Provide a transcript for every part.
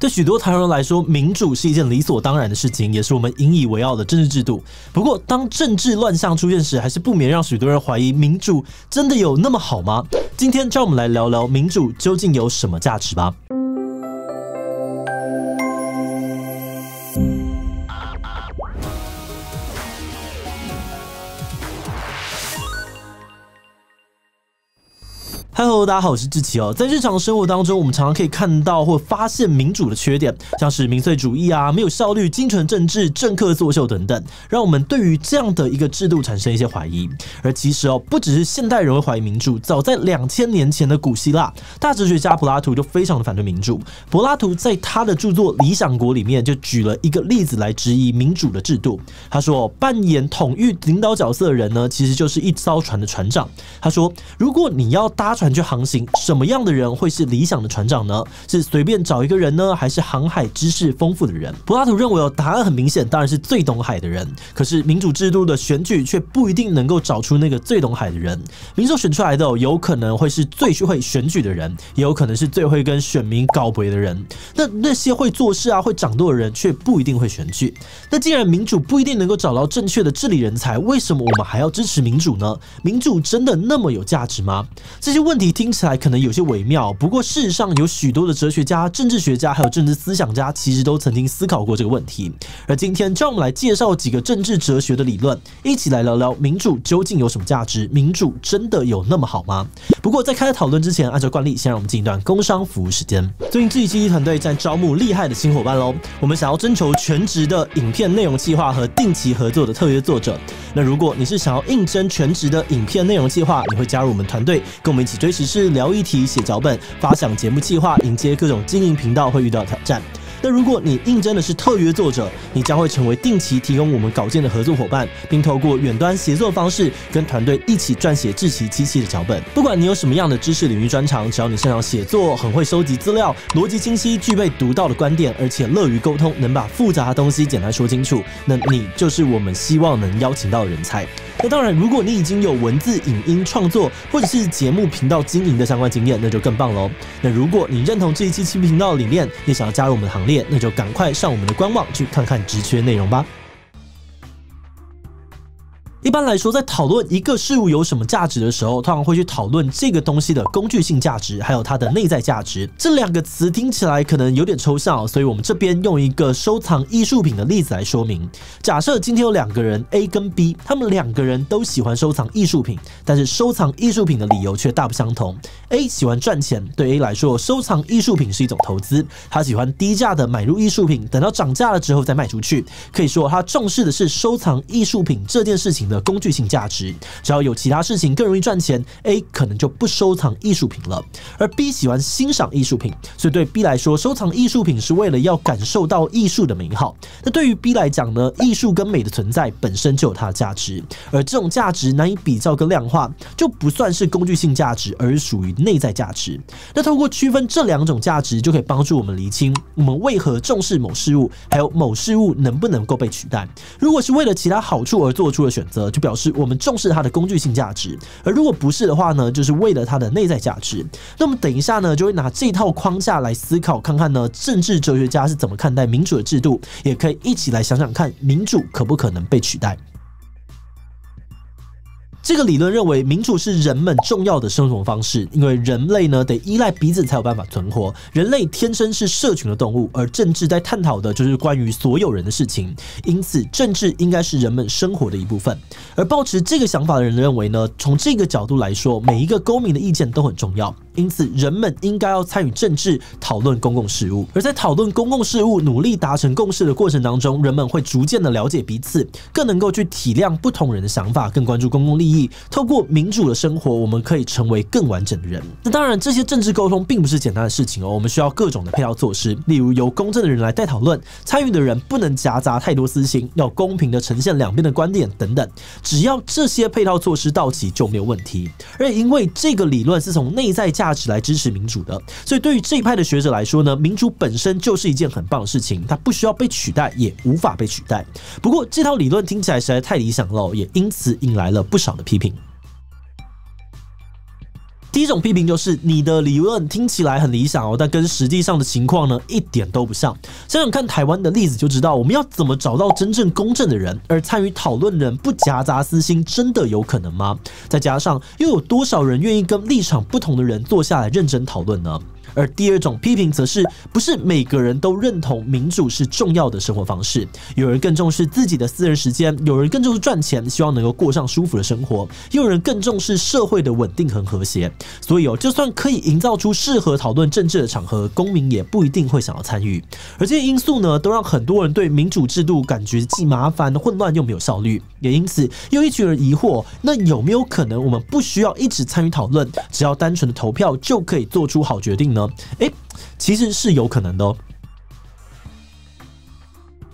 对许多台湾人来说，民主是一件理所当然的事情，也是我们引以为傲的政治制度。不过，当政治乱象出现时，还是不免让许多人怀疑民主真的有那么好吗？今天就让我们来聊聊民主究竟有什么价值吧。Hello， 大家好，我是志祺哦。在日常生活当中，我们常常可以看到或发现民主的缺点，像是民粹主义啊、没有效率、精纯政治、政客作秀等等，让我们对于这样的一个制度产生一些怀疑。而其实不只是现代人会怀疑民主，早在2000年前的古希腊，大哲学家柏拉图就非常的反对民主。柏拉图在他的著作《理想国》里面就举了一个例子来质疑民主的制度。他说，扮演统御领导角色的人呢，其实就是一艘船的船长。他说，如果你要搭船去航行，什么样的人会是理想的船长呢？是随便找一个人呢，还是航海知识丰富的人？柏拉图认为答案很明显，当然是最懂海的人。可是民主制度的选举却不一定能够找出那个最懂海的人。民主选出来的有可能会是最会选举的人，也有可能是最会跟选民搞博的人。那些会做事啊、会掌舵的人却不一定会选举。那既然民主不一定能够找到正确的治理人才，为什么我们还要支持民主呢？民主真的那么有价值吗？这些问题听起来可能有些微妙，不过事实上有许多的哲学家、政治学家还有政治思想家其实都曾经思考过这个问题。而今天就让我们来介绍几个政治哲学的理论，一起来聊聊民主究竟有什么价值，民主真的有那么好吗？不过在开始讨论之前，按照惯例先让我们进一段工商服务时间。最近志祺团队在招募厉害的新伙伴咯，我们想要征求全职的影片内容企划和定期合作的特约作者。那如果你是想要应征全职的影片内容企划，你会加入我们团队，跟我们一起追时事、聊议题、写脚本、发想节目企划，迎接各种经营频道会遇到的挑战。那如果你应征的是特约作者，你将会成为定期提供我们稿件的合作伙伴，并透过远端协作方式跟团队一起撰写志祺7期的脚本。不管你有什么样的知识领域专长，只要你擅长写作，很会收集资料，逻辑清晰，具备独到的观点，而且乐于沟通，能把复杂的东西简单说清楚，那你就是我们希望能邀请到的人才。那当然，如果你已经有文字、影音创作或者是节目频道经营的相关经验，那就更棒咯。那如果你认同志祺7期频道的理念，也想要加入我们的行列，那就赶快上我们的官网去看看职缺内容吧。一般来说，在讨论一个事物有什么价值的时候，通常会去讨论这个东西的工具性价值，还有它的内在价值。这两个词听起来可能有点抽象，所以我们这边用一个收藏艺术品的例子来说明。假设今天有两个人 A 跟 B， 他们两个人都喜欢收藏艺术品，但是收藏艺术品的理由却大不相同。A 喜欢赚钱，对 A 来说，收藏艺术品是一种投资，他喜欢低价的买入艺术品，等到涨价了之后再卖出去。可以说，他重视的是收藏艺术品这件事情的工具性价值，只要有其他事情更容易赚钱 ，A 可能就不收藏艺术品了。而 B 喜欢欣赏艺术品，所以对 B 来说，收藏艺术品是为了要感受到艺术的美好。那对于 B 来讲呢，艺术跟美的存在本身就有它的价值，而这种价值难以比较跟量化，就不算是工具性价值，而是属于内在价值。那透过区分这两种价值，就可以帮助我们厘清我们为何重视某事物，还有某事物能不能够被取代。如果是为了其他好处而做出的选择，就表示我们重视它的工具性价值，而如果不是的话呢，就是为了它的内在价值。那么等一下呢，就会拿这套框架来思考，看看呢，政治哲学家是怎么看待民主的制度，也可以一起来想想看，民主可不可能被取代。这个理论认为，民主是人们重要的生活方式，因为人类呢得依赖彼此才有办法存活。人类天生是社群的动物，而政治在探讨的就是关于所有人的事情，因此政治应该是人们生活的一部分。而抱持这个想法的人认为呢，从这个角度来说，每一个公民的意见都很重要。因此，人们应该要参与政治，讨论公共事务。而在讨论公共事务、努力达成共识的过程当中，人们会逐渐的了解彼此，更能够去体谅不同人的想法，更关注公共利益。透过民主的生活，我们可以成为更完整的人。那当然，这些政治沟通并不是简单的事情哦，我们需要各种的配套措施，例如由公正的人来带讨论，参与的人不能夹杂太多私心，要公平的呈现两边的观点等等。只要这些配套措施到齐，就没有问题。而因为这个理论是从内在价值来支持民主的，所以对于这一派的学者来说呢，民主本身就是一件很棒的事情，它不需要被取代，也无法被取代。不过这套理论听起来实在太理想了，也因此引来了不少的批评。第一种批评就是你的理论听起来很理想哦，但跟实际上的情况呢一点都不像。想想看台湾的例子就知道，我们要怎么找到真正公正的人，而参与讨论人不夹杂私心，真的有可能吗？再加上又有多少人愿意跟立场不同的人坐下来认真讨论呢？而第二种批评则是，不是每个人都认同民主是重要的生活方式，有人更重视自己的私人时间，有人更重视赚钱，希望能够过上舒服的生活，又有人更重视社会的稳定和和谐。所以就算可以营造出适合讨论政治的场合，公民也不一定会想要参与。而这些因素呢，都让很多人对民主制度感觉既麻烦、混乱又没有效率。也因此，又一群人疑惑，那有没有可能我们不需要一直参与讨论，只要单纯的投票就可以做出好决定呢？其实是有可能的哦。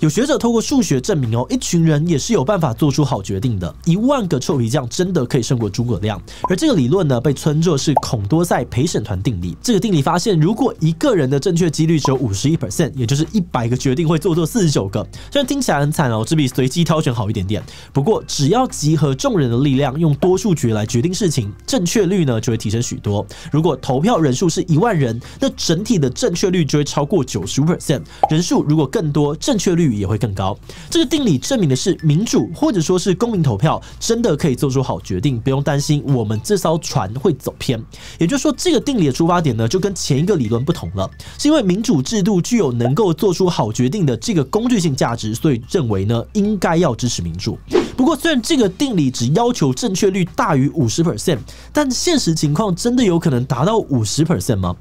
有学者透过数学证明一群人也是有办法做出好决定的，10000个臭皮匠真的可以胜过诸葛亮。而这个理论呢，被称作是孔多塞陪审团定理。这个定理发现，如果一个人的正确几率只有51%，也就是100个决定会做错49个，虽然听起来很惨只比随机挑选好一点点。不过，只要集合众人的力量，用多数决来决定事情，正确率呢就会提升许多。如果投票人数是10000人，那整体的正确率就会超过95%。人数如果更多，正确率也会更高。这个定理证明的是，民主或者说是公民投票真的可以做出好决定，不用担心我们这艘船会走偏。也就是说，这个定理的出发点呢，就跟前一个理论不同了，是因为民主制度具有能够做出好决定的这个工具性价值，所以认为呢应该要支持民主。不过，虽然这个定理只要求正确率大于50%，但现实情况真的有可能达到50%吗？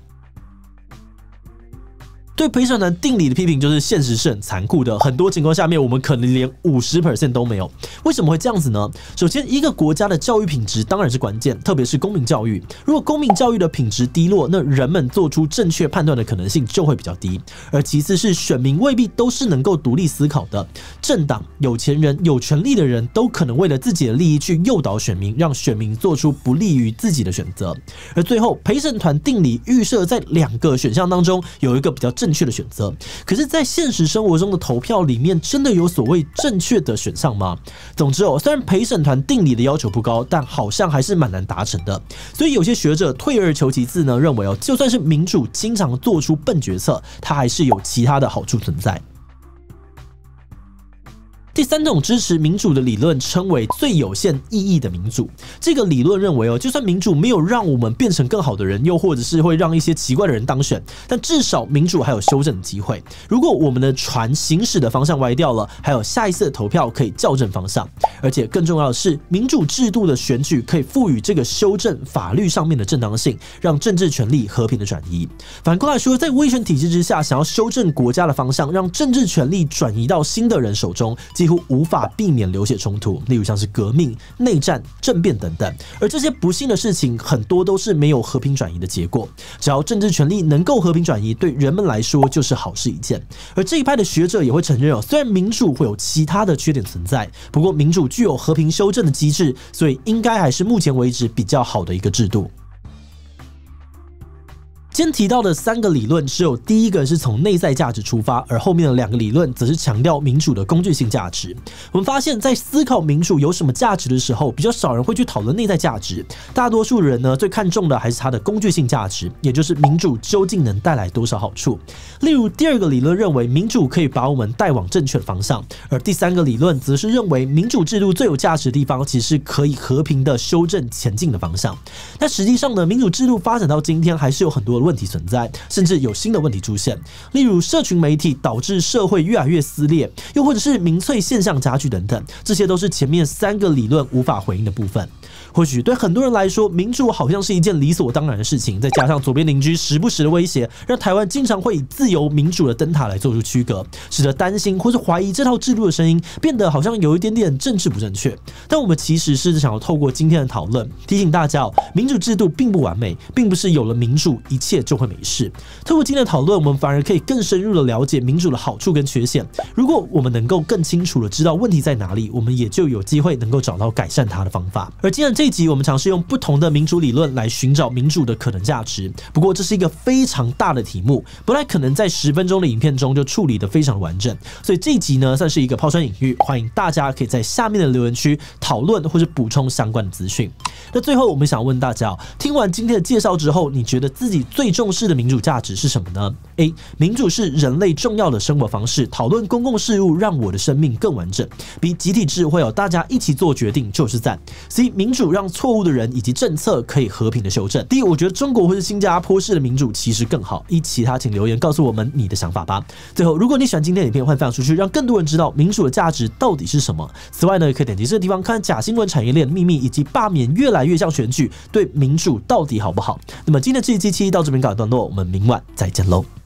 对陪审团定理的批评就是现实是很残酷的，很多情况下面我们可能连50% 都没有。为什么会这样子呢？首先，一个国家的教育品质当然是关键，特别是公民教育。如果公民教育的品质低落，那人们做出正确判断的可能性就会比较低。而其次是选民未必都是能够独立思考的，政党、有钱人、有权力的人都可能为了自己的利益去诱导选民，让选民做出不利于自己的选择。而最后，陪审团定理预设在2个选项当中有一个比较正确的选择，可是，在现实生活中的投票里面，真的有所谓正确的选项吗？总之虽然陪审团定理的要求不高，但好像还是蛮难达成的。所以有些学者退而求其次呢，认为就算是民主经常做出笨决策，它还是有其他的好处存在。第三种支持民主的理论称为最有限意义的民主。这个理论认为就算民主没有让我们变成更好的人，又或者是会让一些奇怪的人当选，但至少民主还有修正的机会。如果我们的船行驶的方向歪掉了，还有下一次的投票可以校正方向。而且更重要的是，民主制度的选举可以赋予这个修正法律上面的正当性，让政治权力和平的转移。反过来说，在威权体制之下，想要修正国家的方向，让政治权力转移到新的人手中，几乎无法避免流血冲突，例如像是革命、内战、政变等等。而这些不幸的事情很多都是没有和平转移的结果。只要政治权力能够和平转移，对人们来说就是好事一件。而这一派的学者也会承认虽然民主会有其他的缺点存在，不过民主具有和平修正的机制，所以应该还是目前为止比较好的一个制度。今天提到的3个理论，只有第一个是从内在价值出发，而后面的2个理论则是强调民主的工具性价值。我们发现，在思考民主有什么价值的时候，比较少人会去讨论内在价值，大多数人呢最看重的还是它的工具性价值，也就是民主究竟能带来多少好处。例如，第2个理论认为民主可以把我们带往正确的方向，而第3个理论则是认为民主制度最有价值的地方，其实可以和平的修正前进的方向。但实际上呢，民主制度发展到今天，还是有很多的问题存在，甚至有新的问题出现，例如社群媒体导致社会越来越撕裂，又或者是民粹现象加剧等等，这些都是前面3个理论无法回应的部分。或许对很多人来说，民主好像是一件理所当然的事情，再加上左边邻居时不时的威胁，让台湾经常会以自由民主的灯塔来做出区隔，使得担心或是怀疑这套制度的声音变得好像有一点点政治不正确。但我们其实是想要透过今天的讨论，提醒大家民主制度并不完美，并不是有了民主一切切就会没事。透过今天的讨论，我们反而可以更深入的了解民主的好处跟缺陷。如果我们能够更清楚的知道问题在哪里，我们也就有机会能够找到改善它的方法。而今天这一集，我们尝试用不同的民主理论来寻找民主的可能价值。不过这是一个非常大的题目，不太可能在10分钟的影片中就处理得非常完整。所以这一集呢，算是一个抛砖引玉，欢迎大家可以在下面的留言区讨论或者补充相关的资讯。那最后我们想问大家，听完今天的介绍之后，你觉得自己最重视的民主价值是什么呢？ A. 民主是人类重要的生活方式，讨论公共事务让我的生命更完整。B. 集体智慧，大家一起做决定就是赞。C. 民主让错误的人以及政策可以和平的修正。D. 我觉得中国或是新加坡式的民主其实更好。其他请留言告诉我们你的想法吧。最后，如果你喜欢今天的影片，欢迎分享出去，让更多人知道民主的价值到底是什么。此外呢，可以点击这个地方看假新闻产业链秘密以及罢免越来越像选举对民主到底好不好。那么今天的这一期到这边告一段落，我们明晚再见喽。